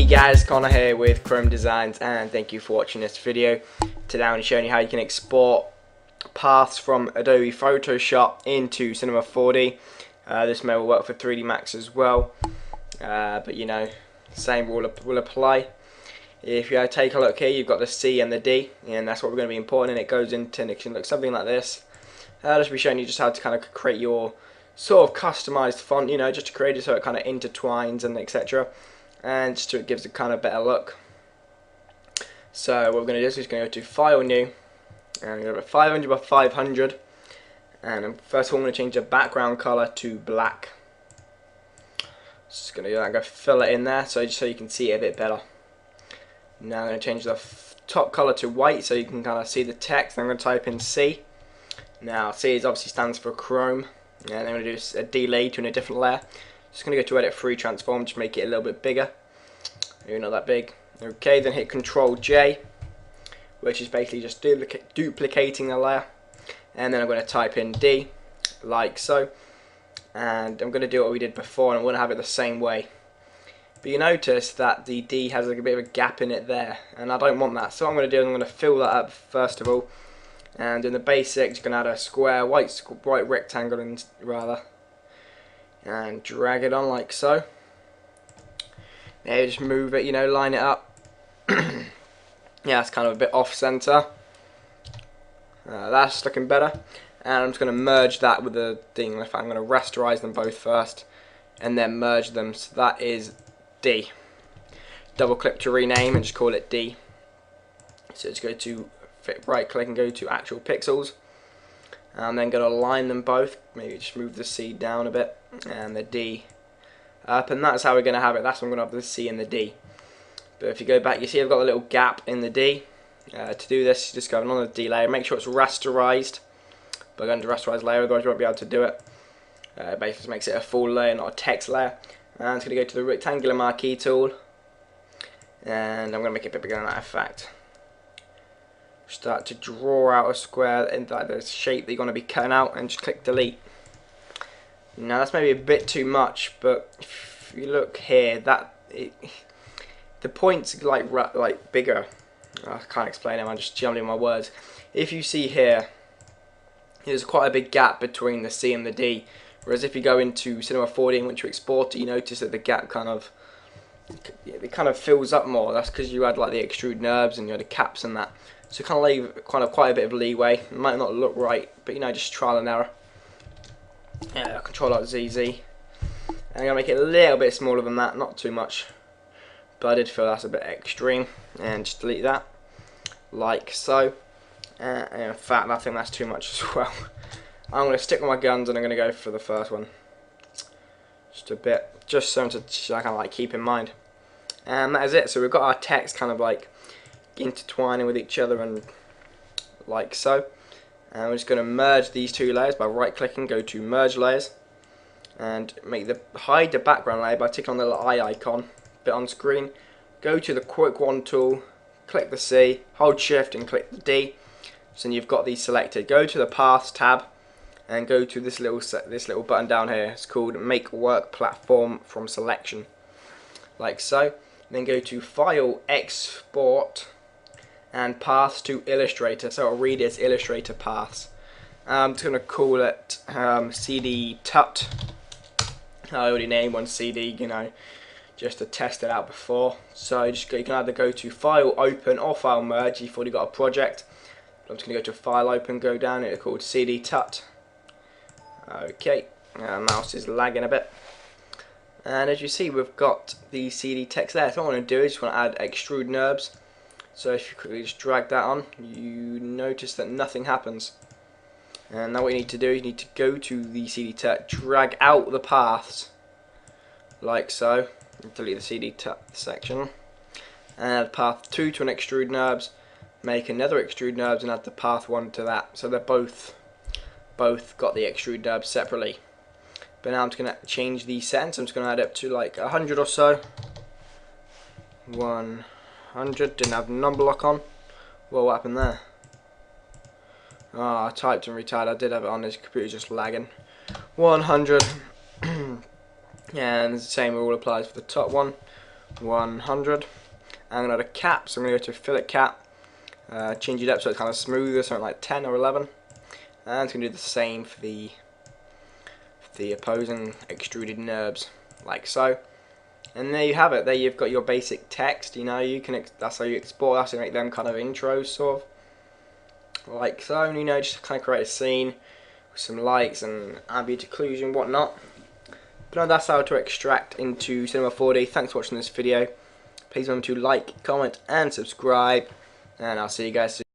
guys, Connor here with Chrome Designs, and thank you for watching this video. Today I'm showing you how you can export paths from Adobe Photoshop into Cinema 4D. This may work for 3D Max as well, but you know, same rule will apply. If you take a look here, you've got the C and the D, and that's what we're going to be importing. It goes into, and it can look something like this. I'll just be showing you just how to kind of create your sort of customized font, you know, just to create it so it kind of intertwines and etc. And just so it gives a kind of better look. So what we're going to do is we're just going to go to File, New, and we're going to go to 500 by 500. And first of all, I'm going to change the background color to black. Just going to do that. I'm going to fill it in there just so you can see it a bit better. Now I'm going to change the top color to white so you can kind of see the text. I'm going to type in C. Now C is obviously stands for Chrome, and I'm going to do a delay to in a different layer. Just going to go to Edit Free Transform, just make it a little bit bigger. Maybe not that big. Okay, then hit Control J, which is basically just duplicating a layer. And then I'm going to type in D, like so. And I'm going to do what we did before, and I'm going to have it the same way. But you notice that the D has like a bit of a gap in it there, and I don't want that. So what I'm going to do is I'm going to fill that up first of all. And in the basics, you're going to add a square, white rectangle, and drag it on like so. Now you just move it, you know, line it up. Yeah, it's kind of a bit off center. That's looking better. And I'm just going to merge that with the thing. I'm going to rasterize them both first and then merge them. So that is D. Double click to rename and just call it D. So just go to right click and go to actual pixels. And then going to align them both. Maybe just move the C down a bit and the D up, and that's how we're going to have it. That's when we're going to have the C and the D. But if you go back, you see I've got a little gap in the D. To do this, you just go on the D layer, make sure it's rasterized. By going to rasterize layer, otherwise you won't be able to do it. Basically makes it a full layer, not a text layer. And it's going to go to the rectangular marquee tool, and I'm going to make it a bit bigger than that. In fact, start to draw out a square in the shape that you're going to be cutting out, and just click delete. Now that's maybe a bit too much, but if you look here, the point's like bigger. I can't explain it. I'm just jumbling my words. If you see here, there's quite a big gap between the C and the D. Whereas if you go into Cinema 4D and once you export it, you notice that the gap kind of fills up more. That's because you had like the extrude NURBS and you had the caps and that. So kind of leave quite a bit of leeway. It might not look right, but you know, just trial and error. Yeah, Control Alt ZZ. And I'm going to make it a little bit smaller than that, not too much. But I did feel that's a bit extreme. And just delete that, like so. And in fact, I think that's too much as well. I'm going to stick with my guns and I'm going to go for the first one. Just a bit, just something to kind of like keep in mind. And that is it. So we've got our text kind of like intertwining with each other and like so. And we're just going to merge these two layers by right clicking, go to merge layers, and hide the background layer by clicking on the little eye icon bit on screen. Go to the quick one tool, click the C, hold shift and click the D. So you've got these selected. Go to the paths tab and go to this little button down here. It's called make work platform from selection, like so. Then go to file, export, and paths to Illustrator, so I'll read its Illustrator paths. I'm just going to call it CD Tut. I already named one CD, you know, just to test it out before. So you can either go to File Open or File Merge if you've already got a project. I'm just going to go to File Open, go down, it's called CD Tut. Okay, mouse is lagging a bit. And as you see, we've got the CD text there. So what I want to do is just want to add extrude NURBS. So if you quickly just drag that on, you notice that nothing happens. And now what you need to do is you need to go to the CD Tut, drag out the paths, like so, and delete the CD Tut section, and add path 2 to an extrude NURBS, make another extrude NURBS and add the path 1 to that. So they're both got the extrude NURBS separately. But now I'm just going to change the settings. I'm just going to add up to like 100 or so. 100, didn't have the number lock on. Well, what happened there? Oh, I typed and retired. I did have it on, this computer just lagging. 100. And the same rule applies for the top one. 100. I'm going to add a cap, so I'm going to go to fillet cap, change it up so it's kind of smoother, something like 10 or 11. And it's going to do the same for the opposing extruded NURBS, like so. And there you have it. There you've got your basic text. You know, you can that's how you export. That's how you make them kind of intros, sort of, like so. And, you know, just kind of create a scene with some lights and ambient occlusion and whatnot. But no, that's how to extract into Cinema 4D. Thanks for watching this video. Please remember to like, comment, and subscribe. And I'll see you guys soon.